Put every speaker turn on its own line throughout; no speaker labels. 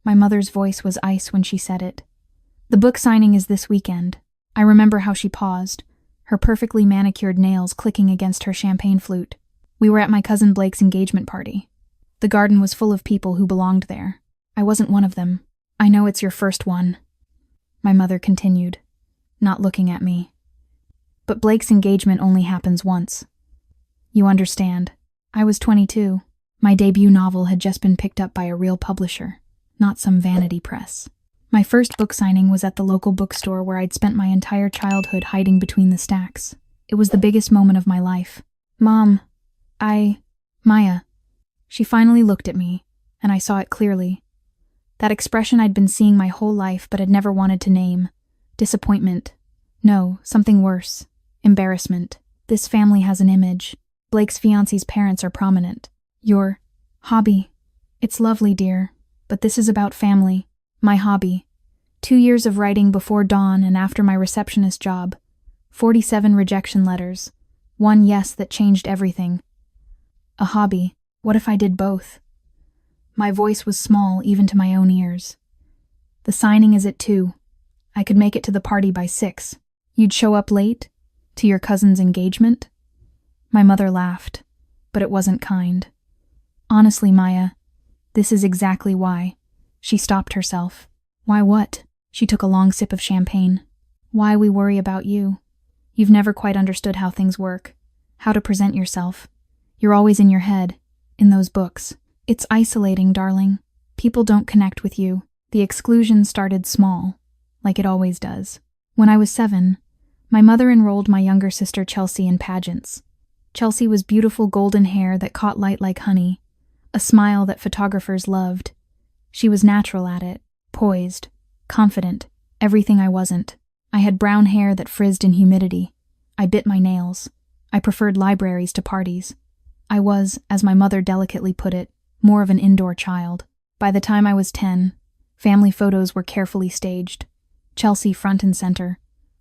My mother's voice was ice when she said it. The book signing is this weekend. I remember how she paused, her perfectly manicured nails clicking against her champagne flute. We were at my cousin Blake's engagement party. The garden was full of people who belonged there. I wasn't one of them. I know it's your first one, my mother continued, not looking at me. But Blake's engagement only happens once. You understand. I was 22. My debut novel had just been picked up by a real publisher, not some vanity press. My first book signing was at the local bookstore where I'd spent my entire childhood hiding between the stacks. It was the biggest moment of my life. Mom, Maya. She finally looked at me, and I saw it clearly. That expression I'd been seeing my whole life but had never wanted to name. Disappointment. No, something worse. Embarrassment. This family has an image. Blake's fiancé's parents are prominent. Your hobby. It's lovely, dear, but this is about family. My hobby. 2 years of writing before dawn and after my receptionist job. 47 rejection letters. 1 yes that changed everything. A hobby. What if I did both? My voice was small even to my own ears. The signing is at 2. I could make it to the party by 6. You'd show up late? To your cousin's engagement? My mother laughed, but it wasn't kind. Honestly, Maya, this is exactly why. She stopped herself. Why what? She took a long sip of champagne. Why we worry about you. You've never quite understood how things work, how to present yourself. You're always in your head, in those books. It's isolating, darling. People don't connect with you. The exclusion started small, like it always does. When I was 7, my mother enrolled my younger sister Chelsea in pageants. Chelsea was beautiful golden hair that caught light like honey, a smile that photographers loved. She was natural at it, poised, confident, everything I wasn't. I had brown hair that frizzed in humidity. I bit my nails. I preferred libraries to parties. I was, as my mother delicately put it, more of an indoor child. By the time I was 10, family photos were carefully staged. Chelsea front and center,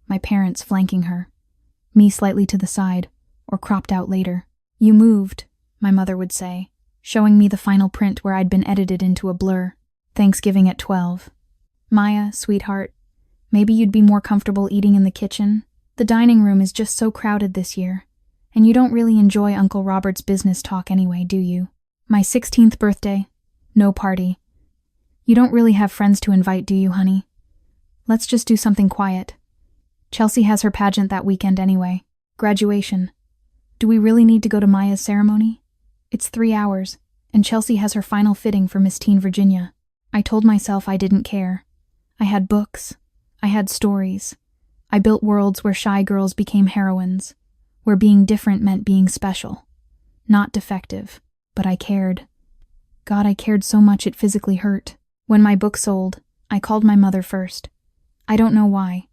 my parents flanking her. Me slightly to the side, or cropped out later. You moved, my mother would say, showing me the final print where I'd been edited into a blur. Thanksgiving at 12. Maya, sweetheart, maybe you'd be more comfortable eating in the kitchen? The dining room is just so crowded this year, and you don't really enjoy Uncle Robert's business talk anyway, do you? My 16th birthday, no party. You don't really have friends to invite, do you, honey? Let's just do something quiet. Chelsea has her pageant that weekend anyway. Graduation. Do we really need to go to Maya's ceremony? It's 3 hours, and Chelsea has her final fitting for Miss Teen Virginia. I told myself I didn't care. I had books. I had stories. I built worlds where shy girls became heroines, where being different meant being special. Not defective, but I cared. God, I cared so much it physically hurt. When my book sold, I called my mother first. I don't know why.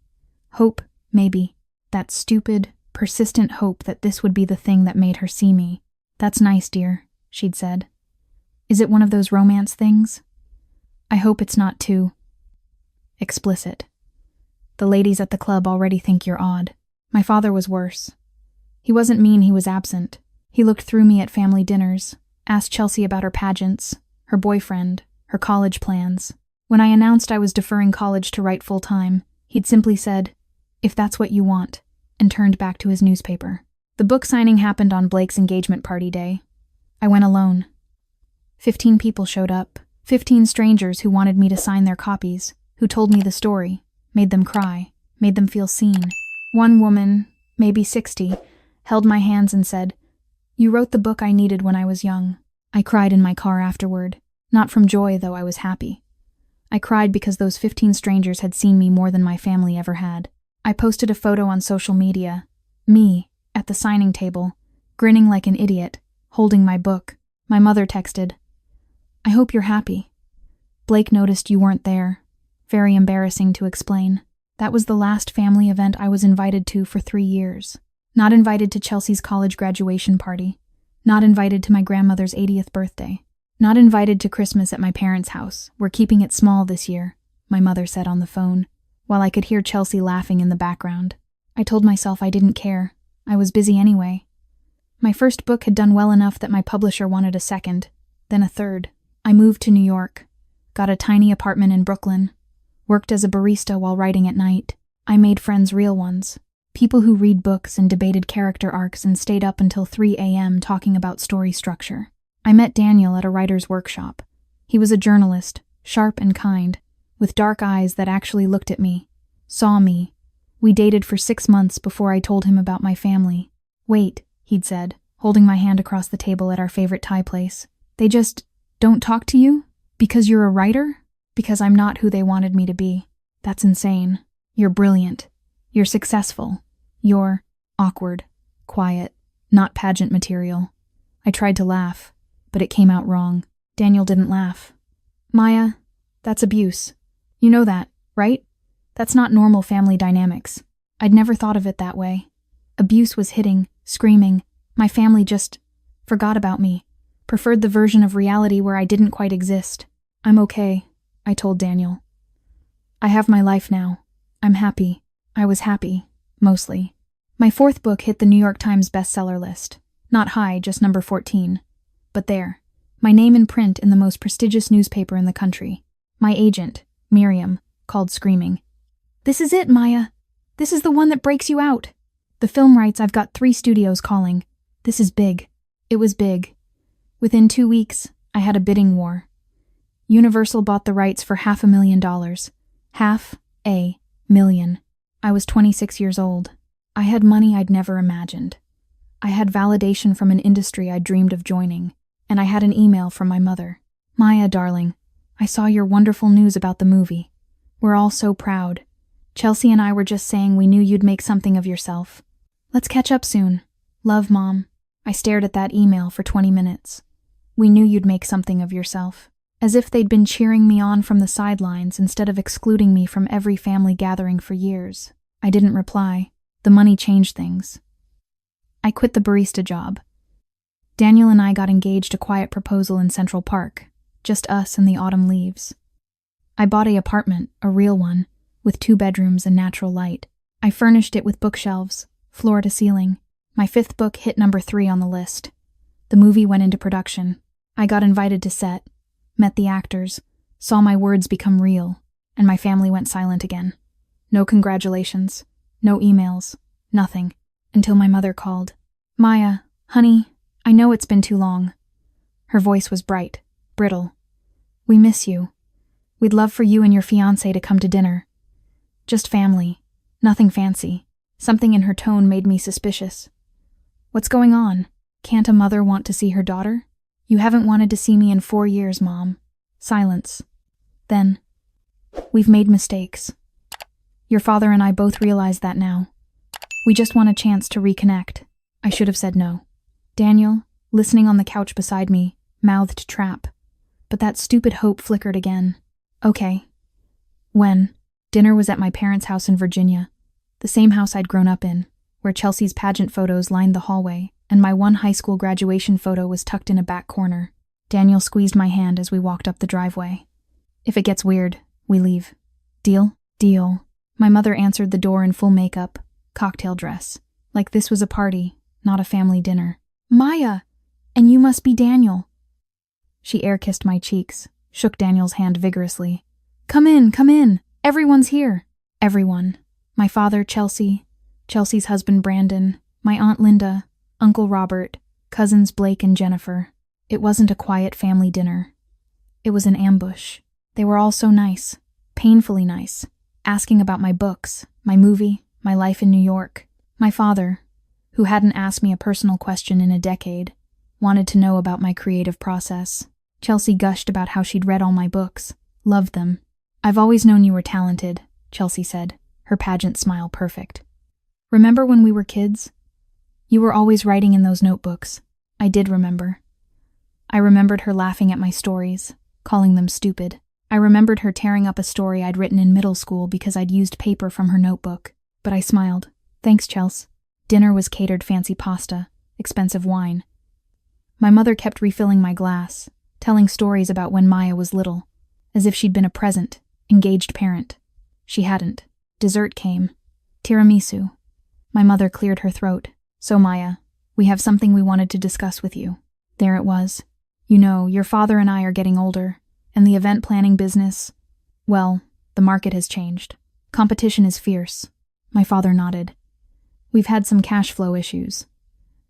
Hope, maybe. That stupid, persistent hope that this would be the thing that made her see me. That's nice, dear, she'd said. Is it one of those romance things? I hope it's not too explicit. The ladies at the club already think you're odd. My father was worse. He wasn't mean, he was absent. He looked through me at family dinners, asked Chelsea about her pageants, her boyfriend, her college plans. When I announced I was deferring college to write full-time, he'd simply said, "If that's what you want," and turned back to his newspaper. The book signing happened on Blake's engagement party day. I went alone. 15 people showed up. 15 strangers who wanted me to sign their copies, who told me the story, made them cry, made them feel seen. One woman, maybe 60, held my hands and said, "You wrote the book I needed when I was young." I cried in my car afterward. Not from joy, though I was happy. I cried because those 15 strangers had seen me more than my family ever had. I posted a photo on social media. Me, at the signing table, grinning like an idiot, holding my book. My mother texted, "I hope you're happy. Blake noticed you weren't there." Very embarrassing to explain. That was the last family event I was invited to for 3 years. Not invited to Chelsea's college graduation party. Not invited to my grandmother's 80th birthday. Not invited to Christmas at my parents' house. We're keeping it small this year, my mother said on the phone, while I could hear Chelsea laughing in the background. I told myself I didn't care. I was busy anyway. My first book had done well enough that my publisher wanted a second, then a third. I moved to New York. got a tiny apartment in Brooklyn, worked as a barista while writing at night. I made friends, real ones. People who read books and debated character arcs and stayed up until 3 a.m. talking about story structure. I met Daniel at a writer's workshop. He was a journalist, sharp and kind, with dark eyes that actually looked at me, saw me. We dated for 6 months before I told him about my family. Wait, he'd said, holding my hand across the table at our favorite Thai place. They just don't talk to you? Because you're a writer? Because I'm not who they wanted me to be. That's insane. You're brilliant. You're successful. You're awkward, quiet, not pageant material. I tried to laugh, but it came out wrong. Daniel didn't laugh. Maya, that's abuse. You know that, right? That's not normal family dynamics. I'd never thought of it that way. Abuse was hitting, screaming. My family just forgot about me, preferred the version of reality where I didn't quite exist. I'm okay, I told Daniel. I have my life now. I'm happy. I was happy, mostly. My 4th book hit the New York Times bestseller list. Not high, just number 14. But there, my name in print in the most prestigious newspaper in the country. My agent, Miriam, called screaming. This is it, Maya. This is the one that breaks you out. The film rights, I've got 3 studios calling. This is big. It was big. Within 2 weeks, I had a bidding war. Universal bought the rights for $500,000. $500,000. I was 26 years old. I had money I'd never imagined. I had validation from an industry I dreamed of joining, and I had an email from my mother. Maya, darling, I saw your wonderful news about the movie. We're all so proud. Chelsea and I were just saying we knew you'd make something of yourself. Let's catch up soon. Love, Mom. I stared at that email for 20 minutes. We knew you'd make something of yourself. As if they'd been cheering me on from the sidelines instead of excluding me from every family gathering for years. I didn't reply. The money changed things. I quit the barista job. Daniel and I got engaged, a quiet proposal in Central Park. Just us and the autumn leaves. I bought an apartment, a real one, with 2 bedrooms and natural light. I furnished it with bookshelves, floor to ceiling. My 5th book hit number 3 on the list. The movie went into production. I got invited to set, met the actors, saw my words become real, and my family went silent again. No congratulations, no emails, nothing, until my mother called. Maya, honey, I know it's been too long. Her voice was bright, brittle. We miss you. We'd love for you and your fiancé to come to dinner. Just family, nothing fancy. Something in her tone made me suspicious. What's going on? Can't a mother want to see her daughter? You haven't wanted to see me in 4 years, Mom. Silence. Then, we've made mistakes. Your father and I both realize that now. We just want a chance to reconnect. I should have said no. Daniel, listening on the couch beside me, mouthed trap. But that stupid hope flickered again. Okay. When? Dinner was at my parents' house in Virginia, the same house I'd grown up in, where Chelsea's pageant photos lined the hallway, and my one high school graduation photo was tucked in a back corner. Daniel squeezed my hand as we walked up the driveway. If it gets weird, we leave. Deal? Deal. My mother answered the door in full makeup, cocktail dress, like this was a party, not a family dinner. Maya! And you must be Daniel. She air-kissed my cheeks, shook Daniel's hand vigorously. Come in, come in. Everyone's here. Everyone. My father, Chelsea, Chelsea's husband, Brandon, my Aunt Linda, Uncle Robert, cousins Blake and Jennifer. It wasn't a quiet family dinner. It was an ambush. They were all so nice, painfully nice, asking about my books, my movie, my life in New York. My father, who hadn't asked me a personal question in a decade, wanted to know about my creative process. Chelsea gushed about how she'd read all my books, loved them. I've always known you were talented, Chelsea said, her pageant smile perfect. Remember when we were kids? You were always writing in those notebooks. I did remember. I remembered her laughing at my stories, calling them stupid. I remembered her tearing up a story I'd written in middle school because I'd used paper from her notebook. But I smiled. Thanks, Chels. Dinner was catered fancy pasta, expensive wine. My mother kept refilling my glass, telling stories about when Maya was little, as if she'd been a present, engaged parent. She hadn't. Dessert came. Tiramisu. My mother cleared her throat. So Maya, we have something we wanted to discuss with you. There it was. You know, your father and I are getting older, And the event planning business? Well, the market has changed. Competition is fierce. My father nodded. We've had some cash flow issues.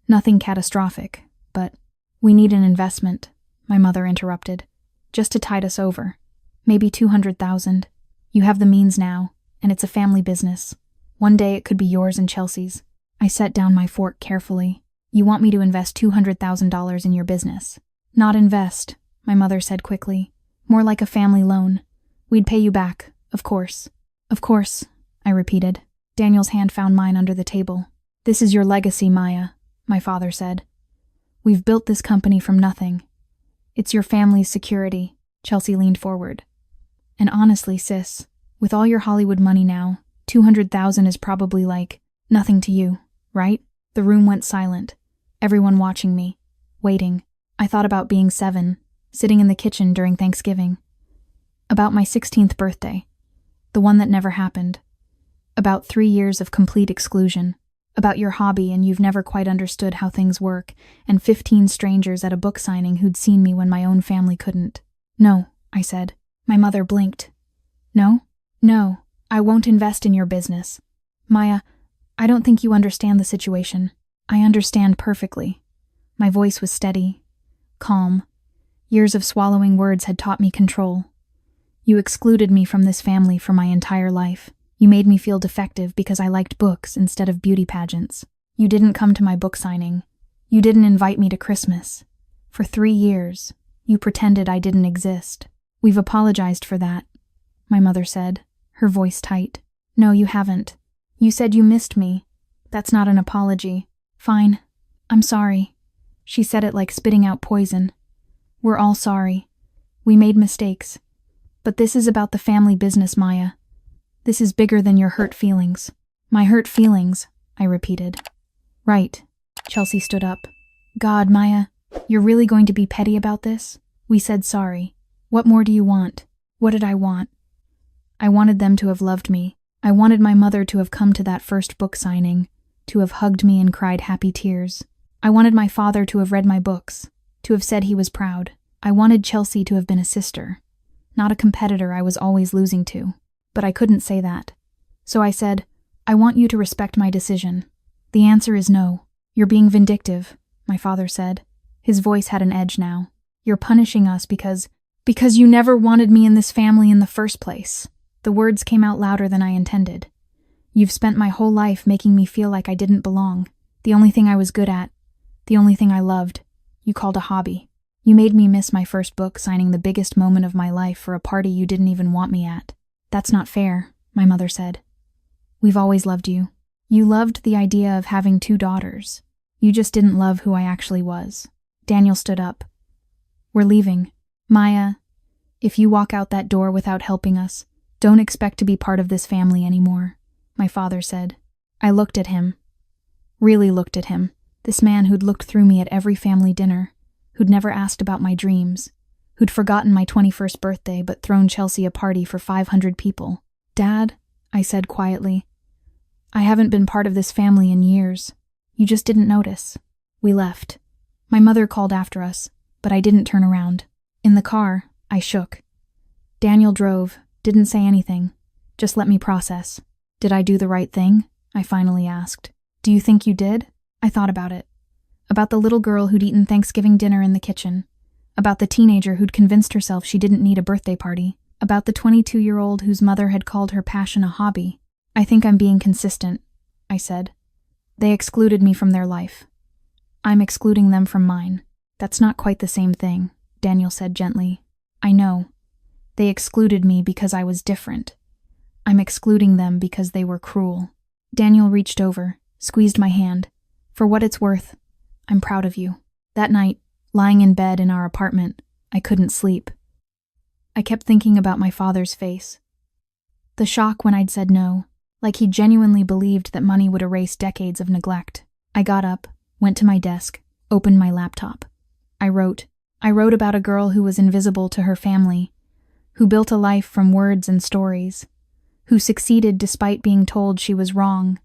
Nothing catastrophic, but we need an investment, my mother interrupted, just to tide us over. Maybe 200,000. You have the means now, and it's a family business. One day it could be yours and Chelsea's. I set down my fork carefully. You want me to invest $200,000 in your business? Not invest, my mother said quickly. More like a family loan. We'd pay you back, of course. Of course, I repeated. Daniel's hand found mine under the table. This is your legacy, Maya, my father said. We've built this company from nothing. It's your family's security. Chelsea leaned forward. And honestly, sis, with all your Hollywood money now, 200,000 is probably like nothing to you, right? The room went silent. Everyone watching me, waiting. I thought about being 7, sitting in the kitchen during Thanksgiving. About my 16th birthday, the one that never happened. About 3 years of complete exclusion. About your hobby and you've never quite understood how things work, and 15 strangers at a book signing who'd seen me when my own family couldn't. No, I said. My mother blinked. No? No, I won't invest in your business. Maya, I don't think you understand the situation. I understand perfectly. My voice was steady, calm. Years of swallowing words had taught me control. You excluded me from this family for my entire life. You made me feel defective because I liked books instead of beauty pageants. You didn't come to my book signing. You didn't invite me to Christmas. For 3 years, you pretended I didn't exist. We've apologized for that, my mother said, her voice tight. No, you haven't. You said you missed me. That's not an apology. Fine. I'm sorry. She said it like spitting out poison. We're all sorry. We made mistakes. But this is about the family business, Maya. This is bigger than your hurt feelings. My hurt feelings, I repeated. Right. Chelsea stood up. God, Maya, you're really going to be petty about this? We said sorry. What more do you want? What did I want? I wanted them to have loved me. I wanted my mother to have come to that first book signing, to have hugged me and cried happy tears. I wanted my father to have read my books, to have said he was proud. I wanted Chelsea to have been a sister, not a competitor I was always losing to. But I couldn't say that. So I said, I want you to respect my decision. The answer is no. You're being vindictive, my father said. His voice had an edge now. You're punishing us because you never wanted me in this family in the first place. The words came out louder than I intended. You've spent my whole life making me feel like I didn't belong. The only thing I was good at, the only thing I loved, you called a hobby. You made me miss my first book signing, the biggest moment of my life, for a party you didn't even want me at. That's not fair, my mother said. We've always loved you. You loved the idea of having 2 daughters. You just didn't love who I actually was. Daniel stood up. We're leaving. Maya, if you walk out that door without helping us, don't expect to be part of this family anymore, my father said. I looked at him. Really looked at him. This man who'd looked through me at every family dinner, who'd never asked about my dreams, who'd forgotten my 21st birthday but thrown Chelsea a party for 500 people. Dad, I said quietly, I haven't been part of this family in years. You just didn't notice. We left. My mother called after us, but I didn't turn around. In the car, I shook. Daniel drove, didn't say anything, just let me process. Did I do the right thing? I finally asked. Do you think you did? I thought about it. About the little girl who'd eaten Thanksgiving dinner in the kitchen. About the teenager who'd convinced herself she didn't need a birthday party. About the 22-year-old whose mother had called her passion a hobby. I think I'm being consistent, I said. They excluded me from their life. I'm excluding them from mine. That's not quite the same thing, Daniel said gently. I know. They excluded me because I was different. I'm excluding them because they were cruel. Daniel reached over, squeezed my hand. For what it's worth, I'm proud of you. That night, lying in bed in our apartment, I couldn't sleep. I kept thinking about my father's face. The shock when I'd said no, like he genuinely believed that money would erase decades of neglect. I got up, went to my desk, opened my laptop. I wrote about a girl who was invisible to her family, who built a life from words and stories, who succeeded despite being told she was wrong,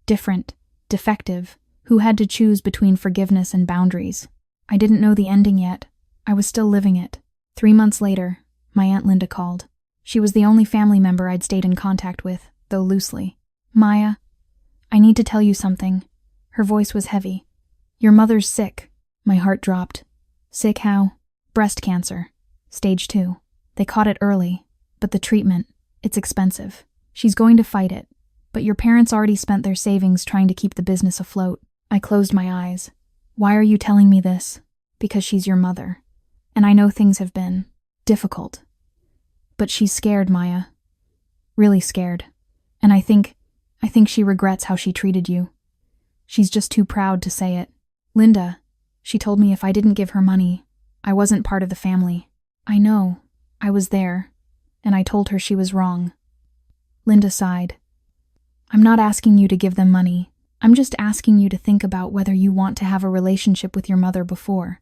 different, defective, who had to choose between forgiveness and boundaries. I didn't know the ending yet. I was still living it. 3 months later, My Aunt Linda called. She was the only family member I'd stayed in contact with, though loosely. Maya, I need to tell you something. Her voice was heavy. Your mother's sick. My heart dropped. Sick how? Breast cancer. Stage 2. They caught it early, but the treatment, it's expensive. She's going to fight it, but your parents already spent their savings trying to keep the business afloat. I closed my eyes. Why are you telling me this? Because she's your mother. And I know things have been difficult. But she's scared, Maya. Really scared. And I think she regrets how she treated you. She's just too proud to say it. Linda, she told me if I didn't give her money, I wasn't part of the family. I know. I was there. And I told her she was wrong. Linda sighed. I'm not asking you to give them money. I'm just asking you to think about whether you want to have a relationship with your mother before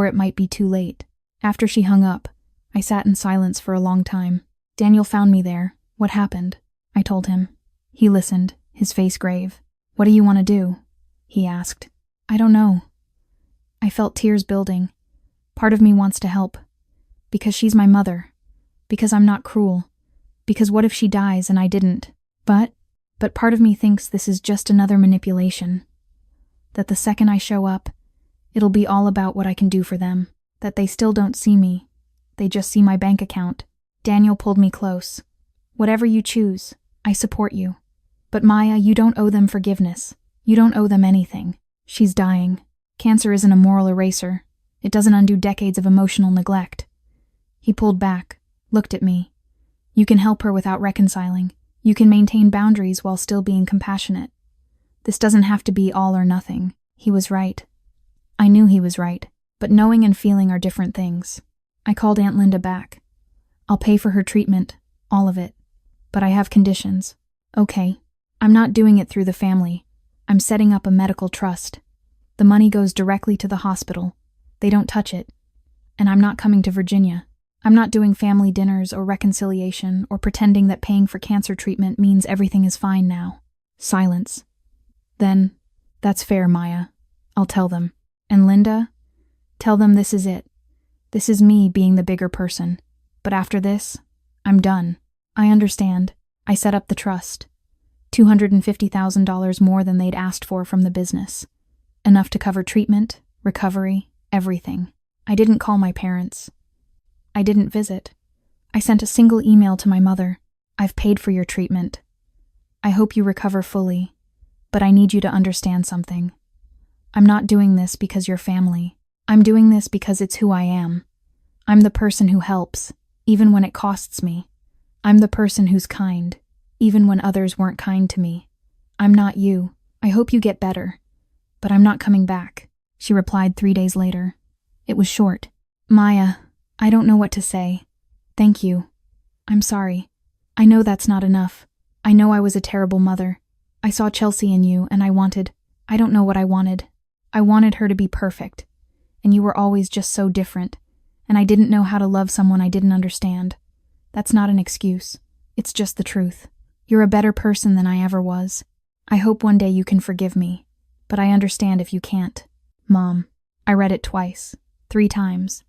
it might be too late. After she hung up, I sat in silence for a long time. Daniel found me there. What happened? I told him. He listened, his face grave. What do you want to do? He asked. I don't know. I felt tears building. Part of me wants to help. Because she's my mother. Because I'm not cruel. Because what if she dies and I didn't? But part of me thinks this is just another manipulation. That the second I show up, it'll be all about what I can do for them. That they still don't see me. They just see my bank account. Daniel pulled me close. Whatever you choose, I support you. But Maya, you don't owe them forgiveness. You don't owe them anything. She's dying. Cancer isn't a moral eraser. It doesn't undo decades of emotional neglect. He pulled back, looked at me. You can help her without reconciling. You can maintain boundaries while still being compassionate. This doesn't have to be all or nothing. He was right. I knew he was right, but knowing and feeling are different things. I called Aunt Linda back. I'll pay for her treatment, all of it. But I have conditions. Okay. I'm not doing it through the family. I'm setting up a medical trust. The money goes directly to the hospital. They don't touch it. And I'm not coming to Virginia. I'm not doing family dinners or reconciliation or pretending that paying for cancer treatment means everything is fine now. Silence. Then, that's fair, Maya. I'll tell them. And Linda? Tell them this is it. This is me being the bigger person. But after this, I'm done. I understand. I set up the trust. $250,000 more than they'd asked for from the business. Enough to cover treatment, recovery, everything. I didn't call my parents. I didn't visit. I sent a single email to my mother. I've paid for your treatment. I hope you recover fully, but I need you to understand something. I'm not doing this because you're family. I'm doing this because it's who I am. I'm the person who helps, even when it costs me. I'm the person who's kind, even when others weren't kind to me. I'm not you. I hope you get better. But I'm not coming back, she replied 3 days later. It was short. Maya, I don't know what to say. Thank you. I'm sorry. I know that's not enough. I know I was a terrible mother. I saw Chelsea in you, and I don't know what I wanted. I wanted her to be perfect. And you were always just so different. And I didn't know how to love someone I didn't understand. That's not an excuse. It's just the truth. You're a better person than I ever was. I hope one day you can forgive me. But I understand if you can't. Mom. I read it twice. 3 times.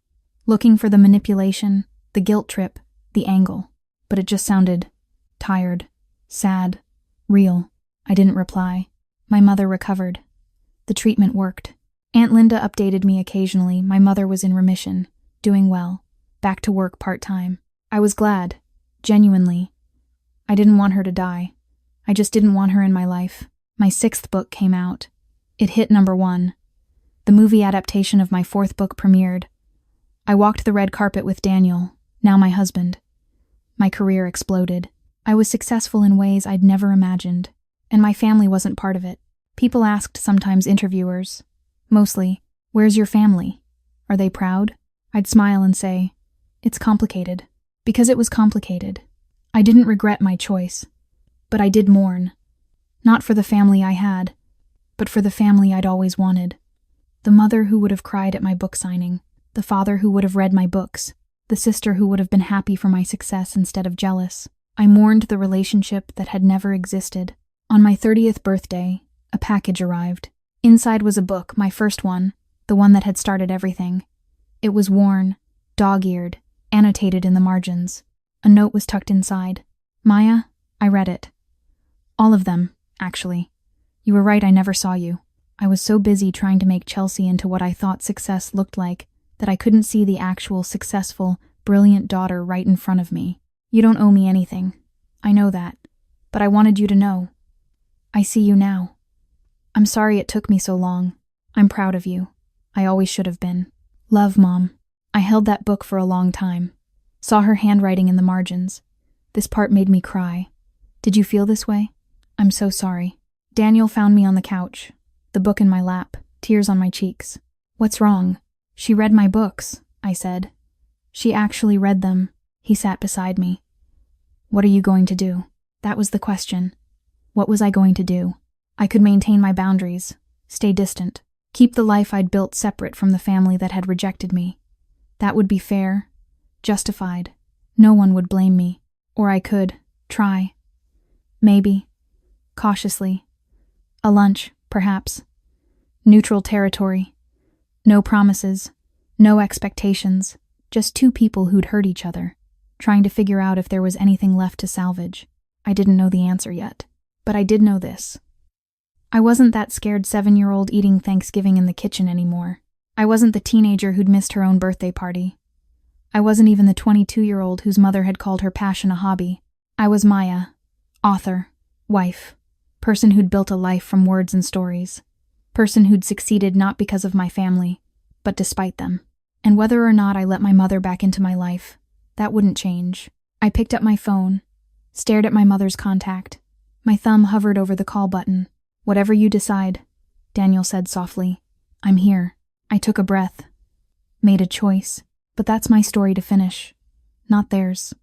Looking for the manipulation, the guilt trip, the angle. But it just sounded tired, sad, real. I didn't reply. My mother recovered. The treatment worked. Aunt Linda updated me occasionally. My mother was in remission, doing well, back to work part-time. I was glad, genuinely. I didn't want her to die. I just didn't want her in my life. My 6th book came out. It hit #1. The movie adaptation of my 4th book premiered. I walked the red carpet with Daniel, now my husband. My career exploded. I was successful in ways I'd never imagined, and my family wasn't part of it. People asked sometimes interviewers, mostly, "Where's your family? Are they proud?" I'd smile and say, "It's complicated." Because it was complicated. I didn't regret my choice, but I did mourn. Not for the family I had, but for the family I'd always wanted. The mother who would have cried at my book signing, the father who would have read my books, the sister who would have been happy for my success instead of jealous. I mourned the relationship that had never existed. On my 30th birthday, a package arrived. Inside was a book, my first one, the one that had started everything. It was worn, dog-eared, annotated in the margins. A note was tucked inside. Maya, I read it. All of them, actually. You were right, I never saw you. I was so busy trying to make Chelsea into what I thought success looked like that I couldn't see the actual successful, brilliant daughter right in front of me. You don't owe me anything. I know that. But I wanted you to know. I see you now. I'm sorry it took me so long. I'm proud of you. I always should have been. Love, Mom. I held that book for a long time. Saw her handwriting in the margins. This part made me cry. Did you feel this way? I'm so sorry. Daniel found me on the couch, the book in my lap, tears on my cheeks. What's wrong? She read my books, I said. She actually read them. He sat beside me. What are you going to do? That was the question. What was I going to do? I could maintain my boundaries, stay distant, keep the life I'd built separate from the family that had rejected me. That would be fair, justified. No one would blame me. Or I could try. Maybe. Cautiously. A lunch, perhaps. Neutral territory. No promises. No expectations. Just two people who'd hurt each other, trying to figure out if there was anything left to salvage. I didn't know the answer yet. But I did know this. I wasn't that scared 7-year-old eating Thanksgiving in the kitchen anymore. I wasn't the teenager who'd missed her own birthday party. I wasn't even the 22-year-old whose mother had called her passion a hobby. I was Maya, author, wife, person who'd built a life from words and stories, person who'd succeeded not because of my family, but despite them. And whether or not I let my mother back into my life, that wouldn't change. I picked up my phone, stared at my mother's contact. My thumb hovered over the call button. Whatever you decide, Daniel said softly. I'm here. I took a breath, made a choice. But that's my story to finish, not theirs.